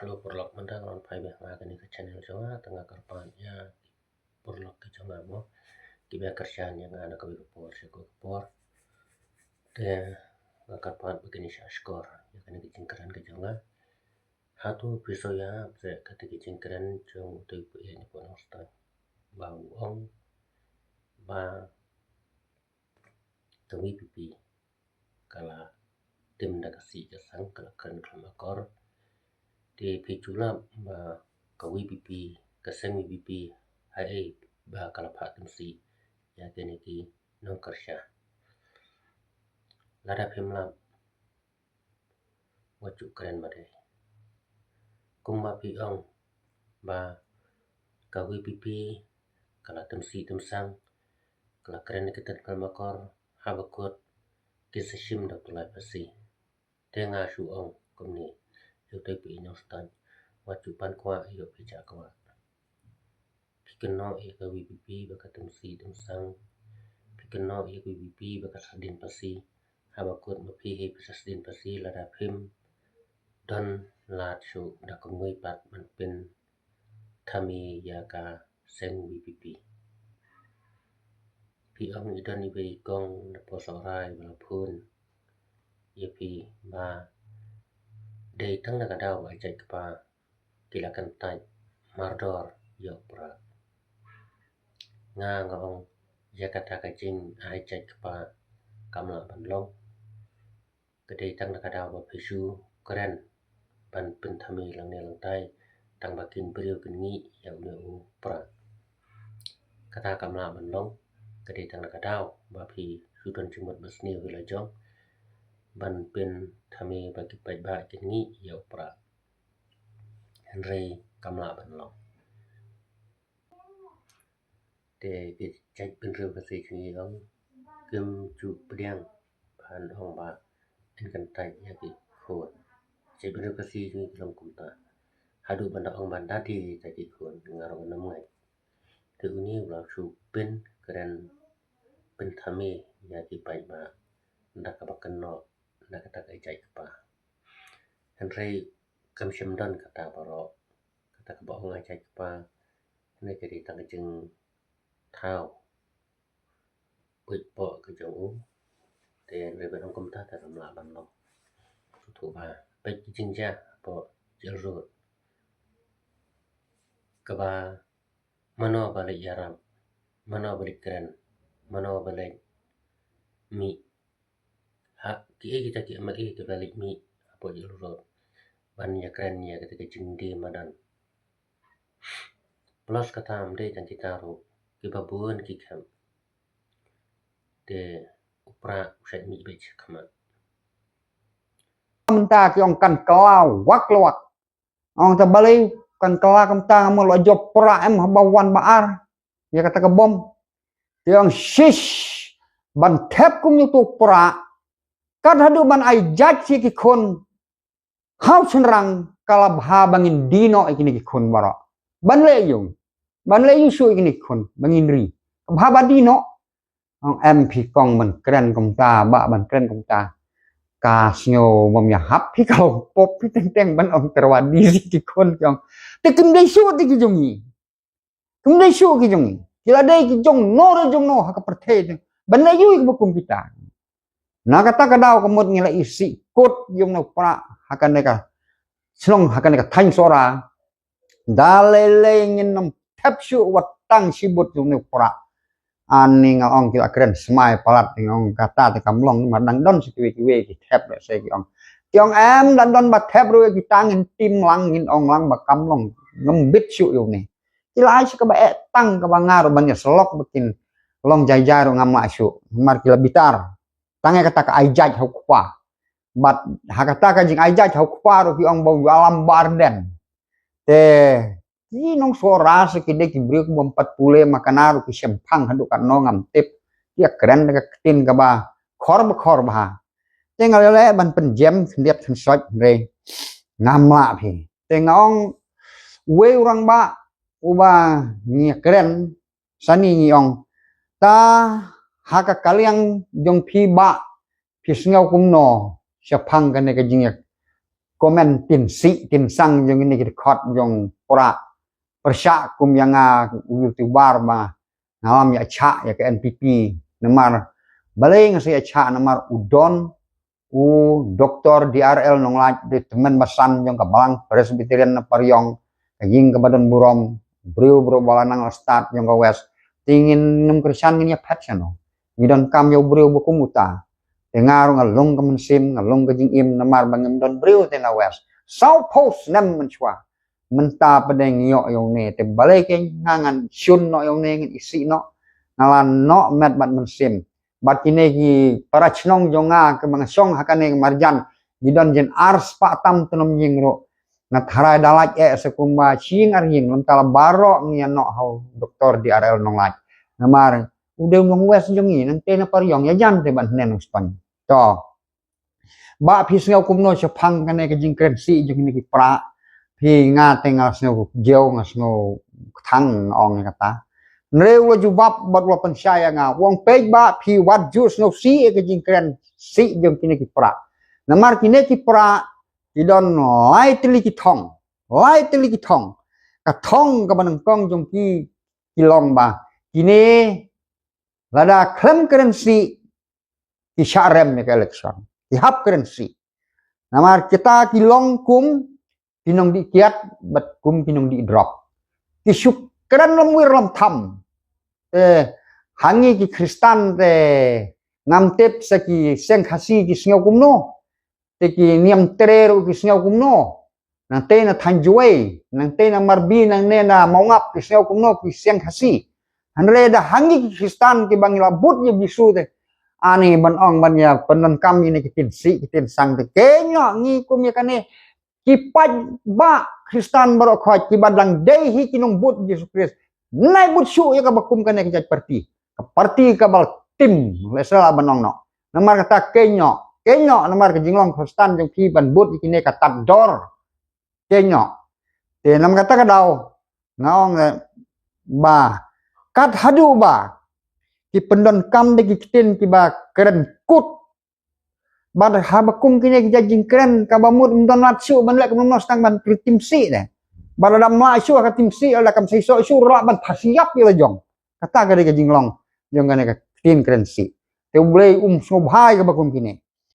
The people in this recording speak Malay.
Halo Purlok Mandang on pai makan ke channel jonga tengah kerpannya Purlok ke jonga mo kibia kerjaan yang ada ke por seko por te kerpan begini skor ya kan ke jingkran ke jonga hatu piso ya se kata ke jingkran jong tu ini pun hostan bau ong ba kami pipi kala tim dak kasi jasang kala kan kemakor di pijula ba kawi pipi kaseng pipi hai ba kala patim si ya kene ki non karsha lada pemla waju keren bade kumba pi ong ba kawi pipi kala temsi temsang kala keren kita kal makor habakut kisashim da tulai pasi tenga shu ong kumni yote pi inostan waju pan kwa yo picha kwa pikeno e kawi pipi baka temsi temsang pikeno e kawi pipi baka sadin pasi habakut mapi he pisasdin pasi lada pim don lad shu da kumui pat man pin thami ya ka seng pipi pi ong idon ibe gong na posorai bala pun ye pi ba dei tang na kadau ai jai kpa kilakan tai mardor yo pra nga ngong ya kata ka jing ai jai kpa kamla ban long kedei tang na kadau ba pisu keren ban pin thami lang ne lang tai tang bakin beriu kengi ya u pra kata kamla ban long kedei tang na kadau ba pi sudon jumut basni wila jong ban pin thami bagi pai ba kengi ya pra henry kamla ban long te ki chai pin riu ka si kengi long kim chu priang ban hong ba en kan tai ya ki khon chai pin riu ka si kengi long kum ta hadu ban ong ban dati ta ki khon ngarong na mai te uni la chu pin keren pin thami ya ki pai ba ndak ka bakan no ndak ka tai jai pa henry kam shim don kata baro kata ka ba ong ai jai pa ne ke ri tang jing thao pui po ke jong u te re ban ong kum ta ta ram la ban lo thu ba pe jing ja po jel ro ka ba mano balik yaram mano balik keren mano balik mi ha ki kita ki amat ke balik mi apa jel ro ban ya keren ya ketika jing di madan plus kata amde dan kita ro ki babun ki kam te upra usai mi be kama ta ki ong kan kala wak lawak ong ta bali kan kala kam ta mo lo job pra em bawan baar ya kata ke bom ki ong shish ban thep kum yu tu pra kad hadu ban ai jaj si ki khon hau senrang kala bha bangin dino ikini ki khon bara ban le yu su ikini khon bangin ri bha ba dino ong em phi kong ban kren kum ta ba ban kren kum ta kasnyo mamya hap pi kau pop pi teng ban ong terwadi si kon kyong te kim dai su ti ki jongi kim dai su ki jongi kila dai ki jong no ha ka perthe ban na yu ki bukum kita na kata ka dau ka mot ngila isi kot yung na pra hakan ka slong hakan ka thain sora dalele ngin nam thap su wat tang sibut yung na pra ani nga ong kila keren smai palat ngong kata te kamlong ma dang don sikiwe ki thep le se ki ong em dan don ba thep ru ki tangin tim lang ngin ong lang ba kamlong ngam bit su yu ni kila ai ka ba tang ka ba ngaru ban ya selok bikin long jai jai ru ngam ma su mar kila bitar tange kata ka ai jaj hau kwa bat hakata ka jing ai jaj hau kwa ru ki ong ba alam barden te ni nong suara sekide ki brio ko 40 makanaru ki sempang hadu kan no ngam tip ya keren ka tin ka ba khor ba tengal le ban penjem liat kan soj re ngama phi tengong we urang ba uba ni keren sani ni ong ta haka kaliang jong phi ba phi sngau kum no sepang kan ka jing komen tin si tin sang yang ini kita khot yang pora persyak kum yang youtuber ba ngalam ya cha ya ke NPP namar balai ngasi cha namar udon doktor DRL nonglat di teman basan yang kabalang presbyterian na paryong kaying kabadan burom bro balanang start yang ka west tingin num kristian nya patch no ngidon kam yo bro bukumuta dengar ngalung kemensim ngalung kejing im namar bangem don bro tena west south post nam menchwa menta pedeng yo yong ne te balai ke ngangan syun no yong ne isi no ngalan no met bat mensim bat kini ki para chnong jonga ke mangasong hakane marjan gidon jen ars patam tunom jingro na tharai dalaj sekumba ching aring lental baro ngi no hau doktor di RL nonglat namar udah ngong wes jongi nang te na paryong ya jan te ban nen span to ba phis ngau kumno chapang kane ke jing kren si jong ni ki pra phi nga te nga sno jeo nga sno thang ong kata nreu lo jubab bat lo pensaya nga wong pej ba phi wat jus no si ke jing kren si jong kini ki pra namar kini ki pra idon lai tili ki thong ka thong ka banang kong jong ki kilong ba kini lada klem currency ki syarem ke election ki hap currency namar kita kilong kum kinong di kiat bat kum kinong di drop ki syukran lam wir lam tham hangi ki kristan te ngamtep sa ki seng khasi ki sngaw kumno te ki niam trero ki sngaw kumno nang te na thanjuai nang te na marbi nang ne na maungap ki sngaw kumno ki seng khasi hanre da hangi ki kristan ki bangila but ye bisu te ani ban ong ban ya penan kam ini ki tin si ki tin sang te kenyo ngi kum ya kane ki paj ba kristan baro khoj ki badang dei hi kinong but Yesus Kristus nai but su ya ka bakum kane ki parti ka bal tim lesala banong no namar kata kenyo namar ke jinglong kristan jong ki ban but ki ne ka tat dor kenyo te nam kata ka dau ngaong ba kat hadu ba ki pendon kam de ki tin ki ba keren kut ba ha bakum ki ne ki jing keren ka ba mut don lat su ban lek nom stang ban tim si de baladam ma su ka tim si ala kam si so su ra ban phasiap ya jong kata ka de jinglong jong ka ne ka tin keren si te ulei subhai ka bakum ki ne